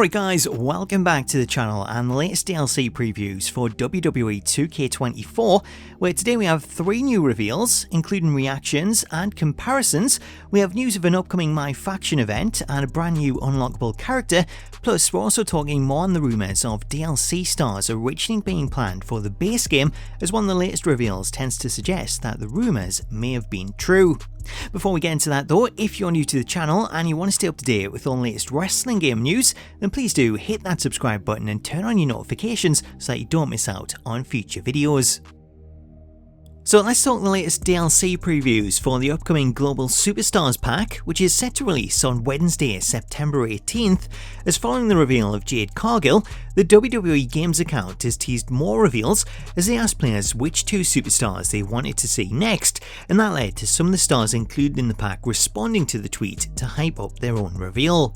Alright guys, welcome back to the channel and the latest DLC previews for WWE 2K24, where today we have 3 new reveals, including reactions and comparisons. We have news of an upcoming MyFaction event and a brand new unlockable character, plus we're also talking more on the rumours of DLC stars originally being planned for the base game, as one of the latest reveals tends to suggest that the rumours may have been true. Before we get into that though, if you're new to the channel and you want to stay up to date with all the latest wrestling game news, then please do hit that subscribe button and turn on your notifications so that you don't miss out on future videos. So let's talk the latest DLC previews for the upcoming Global Superstars pack, which is set to release on Wednesday, September 18th, as following the reveal of Jade Cargill, the WWE Games account has teased more reveals as they asked players which 2 superstars they wanted to see next, and that led to some of the stars included in the pack responding to the tweet to hype up their own reveal.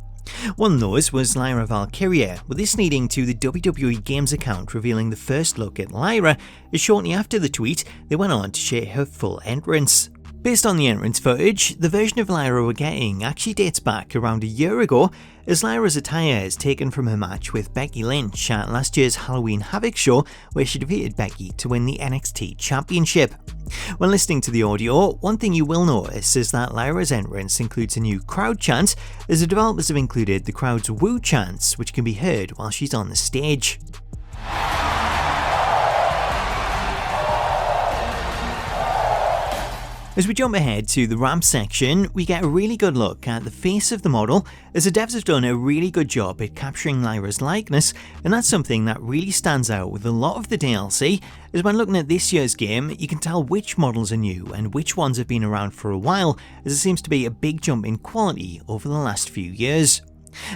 One of those was Lyra Valkyria, with this leading to the WWE Games account revealing the first look at Lyra, as shortly after the tweet they went on to share her full entrance. Based on the entrance footage, the version of Lyra we're getting actually dates back around a year ago, as Lyra's attire is taken from her match with Becky Lynch at last year's Halloween Havoc show, where she defeated Becky to win the NXT Championship. When listening to the audio, one thing you will notice is that Lyra's entrance includes a new crowd chant, as the developers have included the crowd's woo chants, which can be heard while she's on the stage. As we jump ahead to the ramp section, we get a really good look at the face of the model, as the devs have done a really good job at capturing Lyra's likeness, and that's something that really stands out with a lot of the DLC, as when looking at this year's game, you can tell which models are new and which ones have been around for a while, as there seems to be a big jump in quality over the last few years.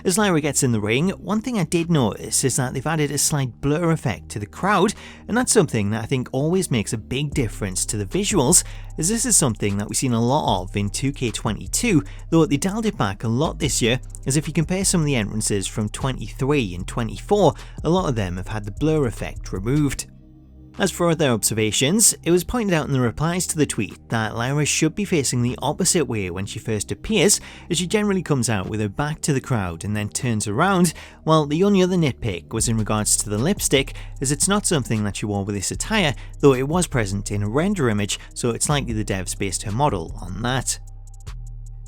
As Lyra gets in the ring, one thing I did notice is that they've added a slight blur effect to the crowd, and that's something that I think always makes a big difference to the visuals, as this is something that we've seen a lot of in 2K22, though they dialed it back a lot this year, as if you compare some of the entrances from 23 and 24, a lot of them have had the blur effect removed. As for other observations, it was pointed out in the replies to the tweet that Lyra should be facing the opposite way when she first appears, as she generally comes out with her back to the crowd and then turns around, while the only other nitpick was in regards to the lipstick, as it's not something that she wore with this attire, though it was present in a render image, so it's likely the devs based her model on that.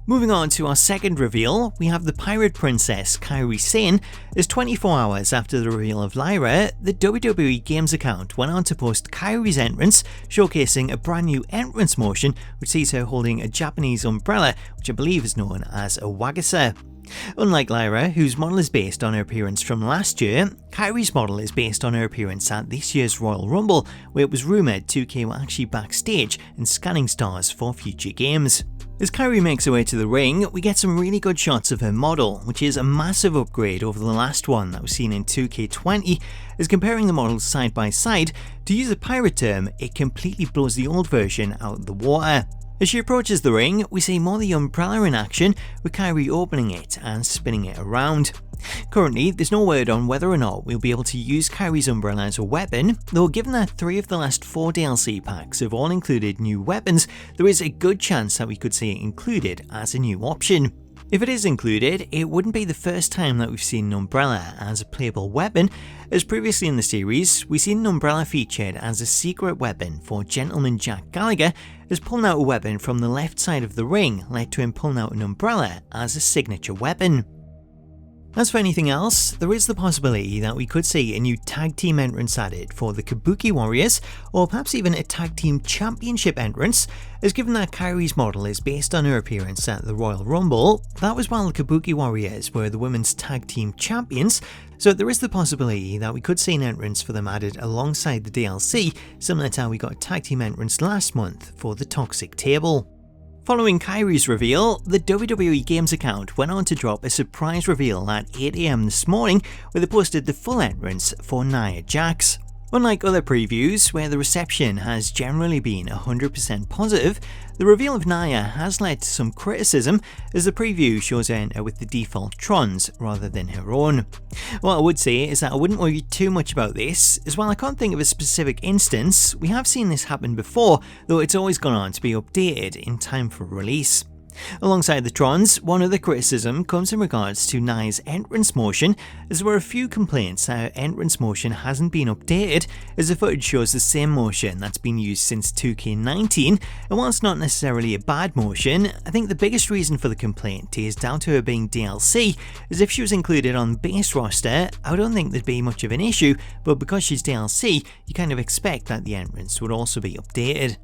Moving on to our second reveal, we have the Pirate Princess Kairi Sane, as 24 hours after the reveal of Lyra, the WWE Games account went on to post Kairi's entrance, showcasing a brand new entrance motion which sees her holding a Japanese umbrella, which I believe is known as a wagasa. Unlike Lyra, whose model is based on her appearance from last year, Kairi's model is based on her appearance at this year's Royal Rumble, where it was rumoured 2K were actually backstage and scanning stars for future games. As Kairi makes her way to the ring, we get some really good shots of her model, which is a massive upgrade over the last one that was seen in 2K20, as comparing the models side by side, to use a pirate term, it completely blows the old version out of the water. As she approaches the ring, we see more of the umbrella in action, with Kairi opening it and spinning it around. Currently, there's no word on whether or not we'll be able to use Kairi's umbrella as a weapon, though given that 3 of the last 4 DLC packs have all included new weapons, there is a good chance that we could see it included as a new option. If it is included, it wouldn't be the first time that we've seen an umbrella as a playable weapon, as previously in the series, we've seen an umbrella featured as a secret weapon for Gentleman Jack Gallagher, as pulling out a weapon from the left side of the ring led to him pulling out an umbrella as a signature weapon. As for anything else, there is the possibility that we could see a new tag team entrance added for the Kabuki Warriors, or perhaps even a tag team championship entrance, as given that Kairi's model is based on her appearance at the Royal Rumble, that was while the Kabuki Warriors were the women's tag team champions, so there is the possibility that we could see an entrance for them added alongside the DLC, similar to how we got a tag team entrance last month for the Toxic Table. Following Kairi's reveal, the WWE Games account went on to drop a surprise reveal at 8 AM this morning, where they posted the full entrance for Nia Jax. Unlike other previews, where the reception has generally been 100% positive, the reveal of Nia has led to some criticism, as the preview shows her enter with the default trons rather than her own. What I would say is that I wouldn't worry too much about this, as while I can't think of a specific instance, we have seen this happen before, though it's always gone on to be updated in time for release. Alongside the Trons, one other criticism comes in regards to Nia's entrance motion, as there were a few complaints that her entrance motion hasn't been updated, as the footage shows the same motion that's been used since 2K19, and whilst not necessarily a bad motion, I think the biggest reason for the complaint is down to her being DLC, as if she was included on the base roster, I don't think there'd be much of an issue, but because she's DLC, you kind of expect that the entrance would also be updated.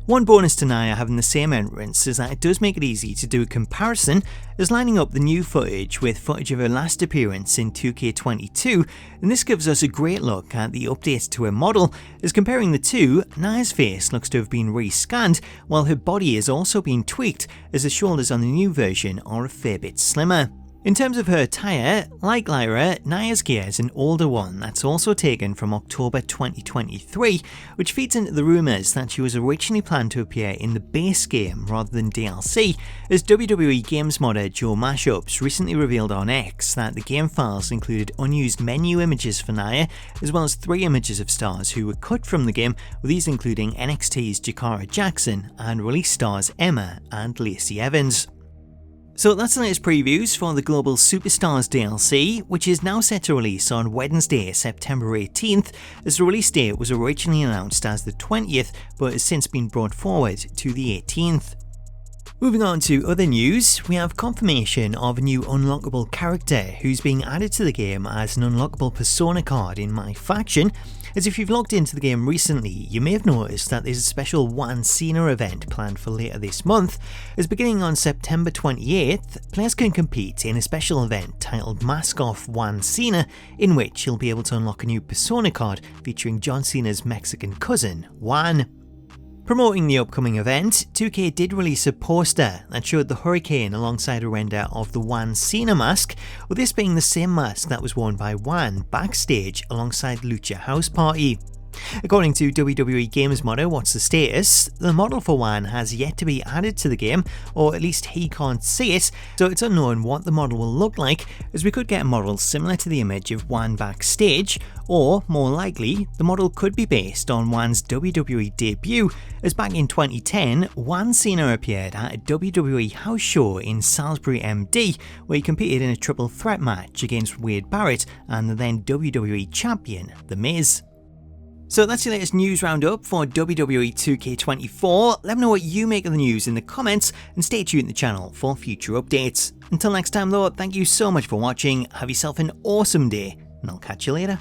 One bonus to Nia having the same entrance is that it does make it easy to do a comparison, as lining up the new footage with footage of her last appearance in 2K22, and this gives us a great look at the updates to her model, as comparing the two, Nia's face looks to have been rescanned, while her body has also been tweaked, as the shoulders on the new version are a fair bit slimmer. In terms of her attire, like Lyra, Nia's gear is an older one that's also taken from October 2023, which feeds into the rumours that she was originally planned to appear in the base game rather than DLC, as WWE Games modder Joe Mashups recently revealed on X that the game files included unused menu images for Nia, as well as 3 images of stars who were cut from the game, with these including NXT's Jakara Jackson and release stars Emma and Lacey Evans. So that's the latest previews for the Global Superstars DLC, which is now set to release on Wednesday, September 18th, as the release date was originally announced as the 20th, but has since been brought forward to the 18th. Moving on to other news, we have confirmation of a new unlockable character who's being added to the game as an unlockable persona card in MyFaction, as if you've logged into the game recently, you may have noticed that there's a special Juan Cena event planned for later this month, as beginning on September 28th, players can compete in a special event titled Mask-Off Juan Cena, in which you'll be able to unlock a new persona card featuring John Cena's Mexican cousin, Juan. Promoting the upcoming event, 2K did release a poster that showed the Hurricane alongside a render of the Juan Cena mask, with this being the same mask that was worn by Juan backstage alongside Lucha House Party. According to WWE Games modder What's the Status, the model for Juan has yet to be added to the game, or at least he can't see it, so it's unknown what the model will look like, as we could get a model similar to the image of Juan backstage, or, more likely, the model could be based on Juan's WWE debut, as back in 2010, Juan Cena appeared at a WWE house show in Salisbury MD, where he competed in a triple threat match against Wade Barrett and the then WWE champion, The Miz. So that's your latest news roundup for WWE 2K24. Let me know what you make of the news in the comments, and stay tuned to the channel for future updates. Until next time though, thank you so much for watching, have yourself an awesome day, and I'll catch you later.